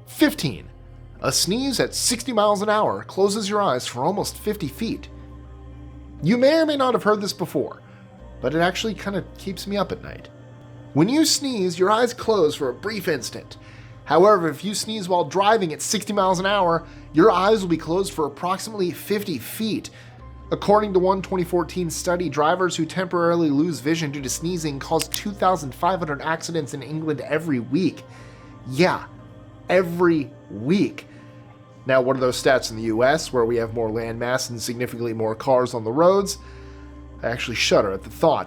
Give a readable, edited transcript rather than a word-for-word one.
15. A sneeze at 60 miles an hour closes your eyes for almost 50 feet. You may or may not have heard this before, but it actually kind of keeps me up at night. When you sneeze, your eyes close for a brief instant. However, if you sneeze while driving at 60 miles an hour, your eyes will be closed for approximately 50 feet. According to one 2014 study, drivers who temporarily lose vision due to sneezing cause 2,500 accidents in England every week. Yeah, every week. Now, what are those stats in the US, where we have more landmass and significantly more cars on the roads? I actually shudder at the thought.